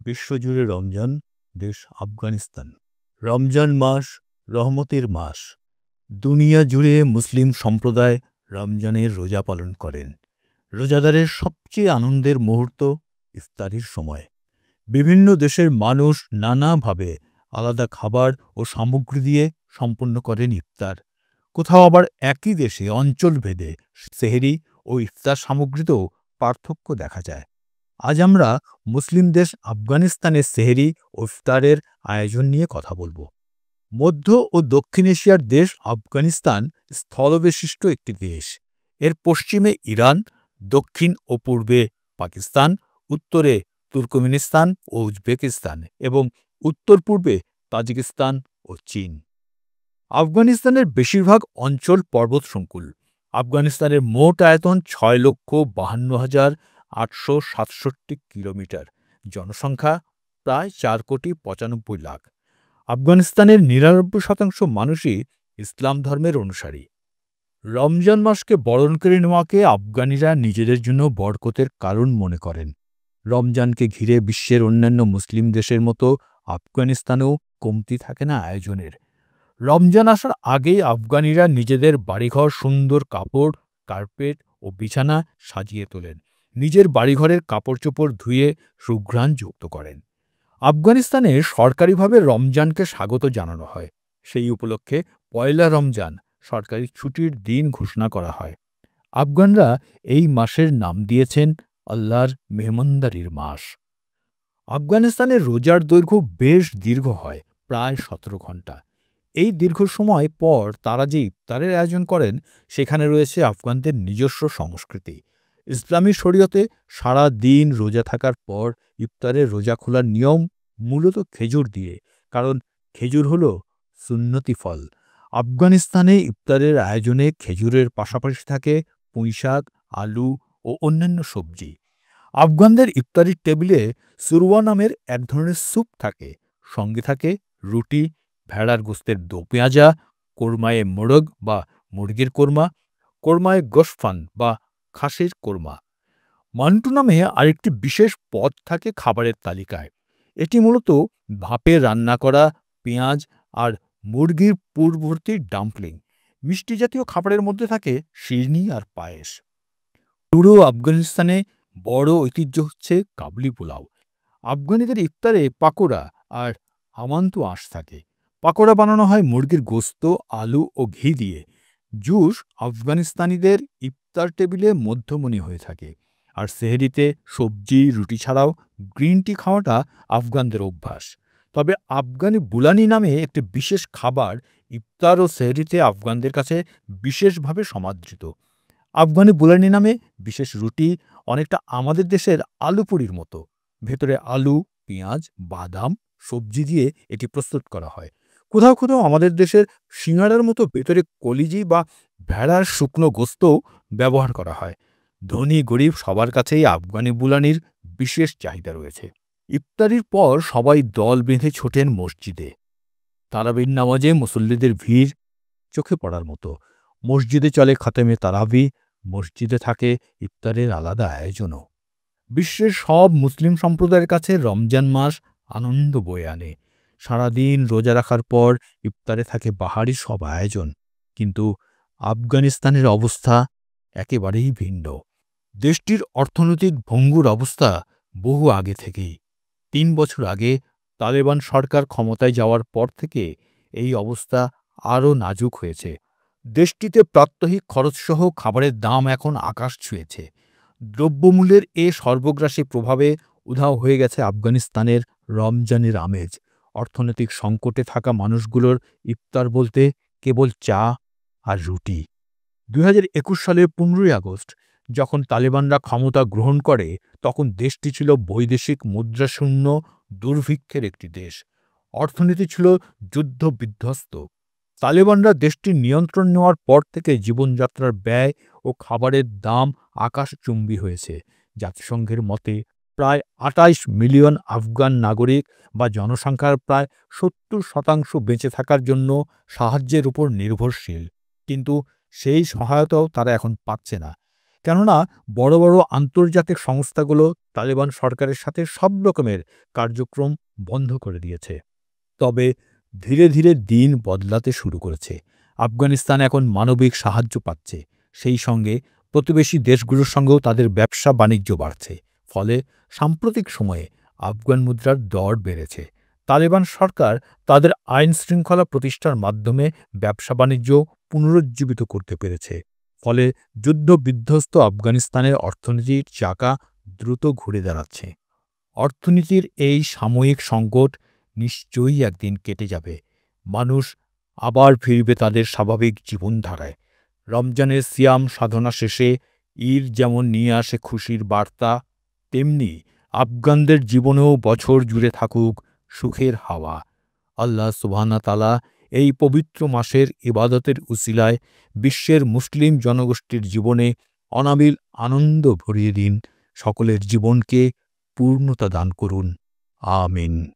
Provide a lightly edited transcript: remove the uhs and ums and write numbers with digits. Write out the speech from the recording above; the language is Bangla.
বিশ্বজুড়ে রমজান, দেশ আফগানিস্তান। রমজান মাস রহমতের মাস। দুনিয়া জুড়ে মুসলিম সম্প্রদায় রমজানের রোজা পালন করেন। রোজাদারের সবচেয়ে আনন্দের মুহূর্ত ইফতারির সময়। বিভিন্ন দেশের মানুষ নানাভাবে আলাদা খাবার ও সামগ্রী দিয়ে সম্পন্ন করেন ইফতার। কোথাও আবার একই দেশে অঞ্চলভেদে সেহরি ও ইফতার সামগ্রীতেও পার্থক্য দেখা যায়। আজ আমরা মুসলিম দেশ আফগানিস্তানের সেহরি ও ইফতারের আয়োজন নিয়ে কথা বলবো। মধ্য ও দক্ষিণ এশিয়ার দেশ আফগানিস্তান স্থলবেষ্টিত একটি দেশ। এর পশ্চিমে ইরান, দক্ষিণ ও পূর্বে পাকিস্তান, উত্তরে তুর্কমেনিস্তান ও উজবেকিস্তান এবং উত্তর পূর্বে তাজিকিস্তান ও চীন। আফগানিস্তানের বেশিরভাগ অঞ্চল পর্বতসংকুল। আফগানিস্তানের মোট আয়তন ৬,৫২,৮৬৭ কিলোমিটার। জনসংখ্যা প্রায় ৪,৯৫,০০,০০০। আফগানিস্তানের ৯৯% মানুষই ইসলাম ধর্মের অনুসারী। রমজান মাসকে বরণ করে নেওয়াকে আফগানিরা নিজেদের জন্য বরকতের কারণ মনে করেন। রমজানকে ঘিরে বিশ্বের অন্যান্য মুসলিম দেশের মতো আফগানিস্তানেও কমতি থাকে না আয়োজনের। রমজান আসার আগেই আফগানিরা নিজেদের বাড়িঘর সুন্দর কাপড়, কার্পেট ও বিছানা সাজিয়ে তোলেন। নিজের বাড়িঘরের কাপড়চোপড় ধুয়ে সুঘ্রাণ যুক্ত করেন। আফগানিস্তানে সরকারিভাবে রমজানকে স্বাগত জানানো হয়। সেই উপলক্ষে পয়লা রমজান সরকারি ছুটির দিন ঘোষণা করা হয়। আফগানরা এই মাসের নাম দিয়েছেন আল্লাহর মেহমানদারির মাস। আফগানিস্তানের রোজার দৈর্ঘ্য বেশ দীর্ঘ হয়, প্রায় ১৭ ঘণ্টা। এই দীর্ঘ সময় পর তারা যে ইফতারের আয়োজন করেন, সেখানে রয়েছে আফগানদের নিজস্ব সংস্কৃতি। ইসলামী শরীয়তে সারা দিন রোজা থাকার পর ইফতারের রোজা খোলার নিয়ম মূলত খেজুর দিয়ে, কারণ খেজুর হল সুন্নতি ফল। আফগানিস্তানে ইফতারের আয়োজনে খেজুরের পাশাপাশি থাকে পুঁইশাক, আলু ও অন্যান্য সবজি। আফগানদের ইফতারির টেবিলে সুরওয়া নামের এক ধরনের স্যুপ থাকে, সঙ্গে থাকে রুটি, ভেড়ার গোস্তের দো পেঁয়াজা, কোরমায়ে মোরগ বা মুরগির কোরমা, কোরমায়ে গোশফান বা খাসির কোরমা। মান্টু নামে আরেকটি বিশেষ পদ থাকে খাবারের তালিকায়। এটি মূলত ভাপে রান্না করা পেঁয়াজ আর মুরগির পুরভর্তি ডাম্পলিং। মিষ্টি জাতীয় খাবারের মধ্যে থাকে শিরনি আর পায়েস। পুরো আফগানিস্তানে বড় ঐতিহ্য হচ্ছে কাবলি পোলাও। আফগানিদের ইফতারে পাকোড়া আর আমান্তু আঁশ থাকে। পাকোড়া বানানো হয় মুরগির গোস্ত, আলু ও ঘি দিয়ে। জুস আফগানিস্তানিদের ইফতার টেবিলে মধ্যমণি হয়ে থাকে। আর সেহরিতে সবজি, রুটি ছাড়াও গ্রিন টি খাওয়াটা আফগানদের অভ্যাস। তবে আফগানি বুলানি নামে একটি বিশেষ খাবার ইফতার ও সেহরিতে আফগানদের কাছে বিশেষভাবে সমাদৃত। আফগানি বুলানি নামে বিশেষ রুটি অনেকটা আমাদের দেশের আলু পুরির মতো। ভেতরে আলু, পেঁয়াজ, বাদাম, সবজি দিয়ে এটি প্রস্তুত করা হয়। কোথাও কোথাও আমাদের দেশের সিঙ্গাড়ার মতো ভেতরে কলিজি বা ভেড়ার শুকনো গোস্তও ব্যবহার করা হয়। ধনী গরিব সবার কাছেই আফগানি বুলানির বিশেষ চাহিদা রয়েছে। ইফতারির পর সবাই দল বেঁধে ছোটেন মসজিদে। তারাবির নামাজে মুসল্লিদের ভিড় চোখে পড়ার মতো। মসজিদে চলে খাতেমে তারাবি, মসজিদে থাকে ইফতারের আলাদা আয়োজনও। বিশ্বের সব মুসলিম সম্প্রদায়ের কাছে রমজান মাস আনন্দ বয়ে আনে। সারাদিন রোজা রাখার পর ইফতারে থাকে বাহারি সব আয়োজন। কিন্তু আফগানিস্তানের অবস্থা একেবারেই ভিন্ন। দেশটির অর্থনৈতিক ভঙ্গুর অবস্থা বহু আগে থেকেই। ৩ বছর আগে তালেবান সরকার ক্ষমতায় যাওয়ার পর থেকে এই অবস্থা আরও নাজুক হয়েছে। দেশটিতে প্রাত্যহিক খরচসহ খাবারের দাম এখন আকাশ ছুঁয়েছে। দ্রব্যমূল্যের এ সর্বগ্রাসী প্রভাবে উধাও হয়ে গেছে আফগানিস্তানের রমজানের আমেজ। অর্থনৈতিক সংকটে থাকা মানুষগুলোর ইফতার বলতে কেবল চা আর রুটি। ২০২১ সালের ১৫ই আগস্ট যখন তালেবানরা ক্ষমতা গ্রহণ করে, তখন দেশটি ছিল বৈদেশিক মুদ্রাশূন্য দুর্ভিক্ষের একটি দেশ। অর্থনীতি ছিল যুদ্ধ বিধ্বস্ত। তালেবানরা দেশটির নিয়ন্ত্রণ নেওয়ার পর থেকে জীবনযাত্রার ব্যয় ও খাবারের দাম আকাশচুম্বী হয়েছে। জাতিসংঘের মতে প্রায় ২৮ মিলিয়ন আফগান নাগরিক বা জনসংখ্যার প্রায় ৭০% বেঁচে থাকার জন্য সাহায্যের উপর নির্ভরশীল। কিন্তু সেই সহায়তাও তারা এখন পাচ্ছে না। কেননা বড় বড় আন্তর্জাতিক সংস্থাগুলো তালেবান সরকারের সাথে সব রকমের কার্যক্রম বন্ধ করে দিয়েছে। তবে ধীরে ধীরে দিন বদলাতে শুরু করেছে। আফগানিস্তান এখন মানবিক সাহায্য পাচ্ছে, সেই সঙ্গে প্রতিবেশী দেশগুলোর সঙ্গেও তাদের ব্যবসা বাণিজ্য বাড়ছে। ফলে সাম্প্রতিক সময়ে আফগান মুদ্রার দর বেড়েছে। তালেবান সরকার তাদের আইন শৃঙ্খলা প্রতিষ্ঠার মাধ্যমে ব্যবসা বাণিজ্য পুনরুজ্জীবিত করতে পেরেছে। ফলে যুদ্ধ-বিধ্বস্ত আফগানিস্তানের অর্থনীতির চাকা দ্রুত ঘুরে দাঁড়াচ্ছে। অর্থনীতির এই সাময়িক সংকট নিশ্চয়ই একদিন কেটে যাবে। মানুষ আবার ফিরবে তাদের স্বাভাবিক জীবনধারায়। রমজানের সিয়াম সাধনা শেষে ঈদ যেমন নিয়ে আসে খুশির বার্তা, তেমনি আফগানদের জীবনেও বছর জুড়ে থাকুক সুখের হাওয়া। আল্লাহ সুবহানাহু তাআলা এই পবিত্র মাসের ইবাদতের উসিলায় বিশ্বের মুসলিম জনগোষ্ঠীর জীবনে অনাবিল আনন্দ ভরিয়ে দিন, সকলের জীবনকে পূর্ণতা দান করুন। আমিন।